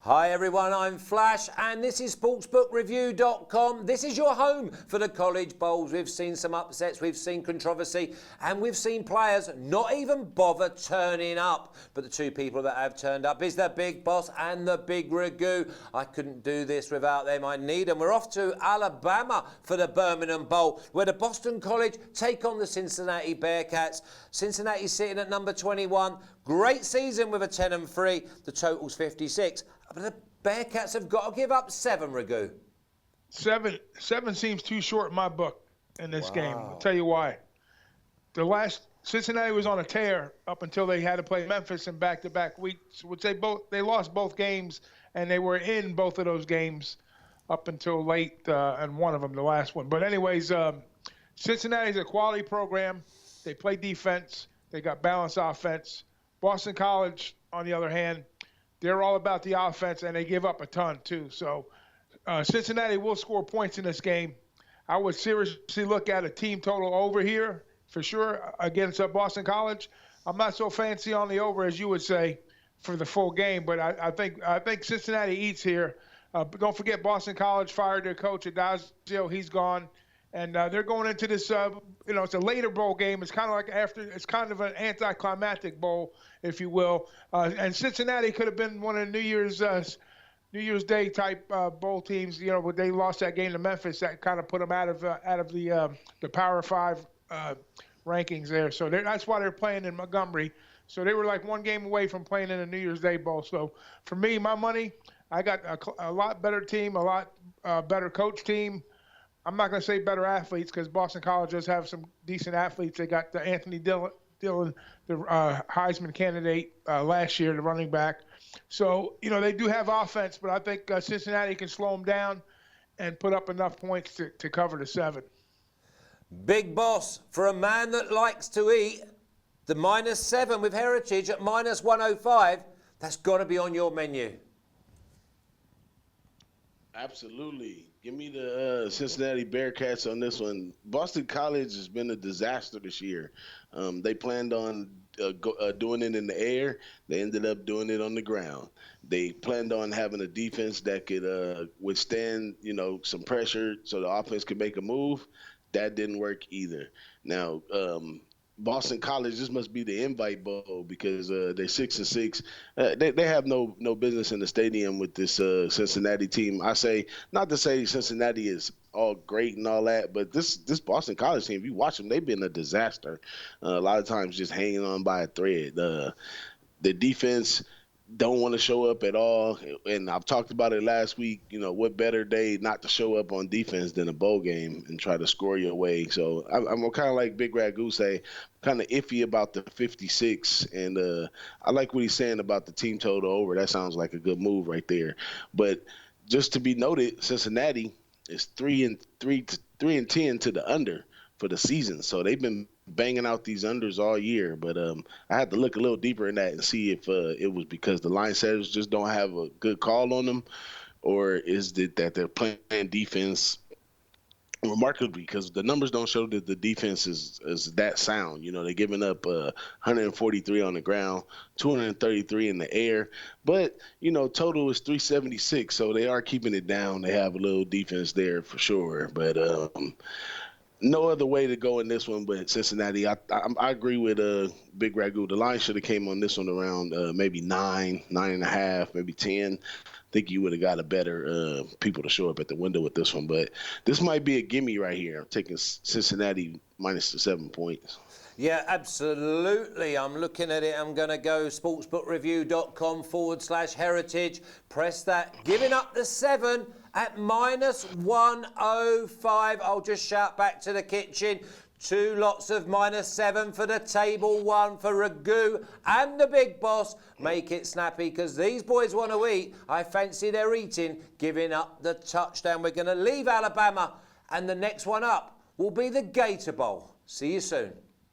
Hi everyone, I'm Flash and this is SportsbookReview.com. This is your home for the college bowls. We've seen some upsets, we've seen controversy, and we've seen players not even bother turning up. But the two people that have turned up is the Big Boss and the Big Ragoo. I couldn't do this without them, I need them. We're off to Alabama for the Birmingham Bowl, where the Boston College take on the Cincinnati Bearcats. Cincinnati sitting at number 21. Great season with a 10-3. The total's 56. But the Bearcats have got to give up 7, Ragoo. Seven seems too short in my book in this game. I'll Wow. tell you why. Cincinnati was on a tear up until they had to play Memphis in back-to-back weeks, which they lost both games, and they were in both of those games up until late, and one of them, the last one. But anyways, Cincinnati's a quality program. They play defense. They got balanced offense. Boston College, on the other hand, they're all about the offense, and they give up a ton, too. So Cincinnati will score points in this game. I would seriously look at a team total over here, for sure, against Boston College. I'm not so fancy on the over, as you would say, for the full game, but I think Cincinnati eats here. But don't forget, Boston College fired their coach, Adazio. He's gone. And they're going into this, it's a later bowl game. It's kind of like it's kind of an anticlimactic bowl, if you will. And Cincinnati could have been one of the New Year's Day type bowl teams. You know, when they lost that game to Memphis, that kind of put them out of the Power 5 rankings there. So that's why they're playing in Montgomery. So they were like one game away from playing in a New Year's Day bowl. So for me, my money, I got a lot better team, a lot better coach team. I'm not going to say better athletes because Boston College does have some decent athletes. They got Anthony Dillon, the Heisman candidate last year, the running back. So, they do have offense, but I think Cincinnati can slow them down and put up enough points to cover the 7. Big Boss, for a man that likes to eat, the -7 with Heritage at -105, that's got to be on your menu. Absolutely. Give me the Cincinnati Bearcats on this one. Boston College has been a disaster this year. They planned on doing it in the air. They ended up doing it on the ground. They planned on having a defense that could withstand, some pressure so the offense could make a move. That didn't work either. Now, Boston College, this must be the invite bowl because they're 6-6. They have no business in the stadium with this Cincinnati team. I say, not to say Cincinnati is all great and all that, but this Boston College team, if you watch them, they've been a disaster. A lot of times just hanging on by a thread. The defense don't want to show up at all, and I've talked about it last week. What better day not to show up on defense than a bowl game and try to score your way. So I'm kind of like Big Ragoo say, kind of iffy about the 56, and I like what he's saying about the team total over. That sounds like a good move right there. But just to be noted, Cincinnati is 3-10 to the under for the season. So they've been banging out these unders all year, but I had to look a little deeper in that and see if it was because the line setters just don't have a good call on them, or is it that they're playing defense remarkably, because the numbers don't show that the defense is that sound. They're giving up 143 on the ground, 233 in the air, but total is 376, so they are keeping it down. They have a little defense there for sure, but no other way to go in this one but Cincinnati. I agree with Big Ragoo. The line should have came on this one around maybe 9.5, maybe 10. I think you would have got a better people to show up at the window with this one. But this might be a gimme right here. I'm taking Cincinnati minus the 7 points. Yeah, absolutely. I'm looking at it. I'm going to go sportsbookreview.com/heritage. Press that. Giving up the 7 at -105. I'll just shout back to the kitchen. 2 lots of -7 for the table, 1 for Ragoo and the Big Boss. Make it snappy because these boys want to eat. I fancy they're eating, giving up the touchdown. We're going to leave Alabama, and the next one up will be the Gator Bowl. See you soon.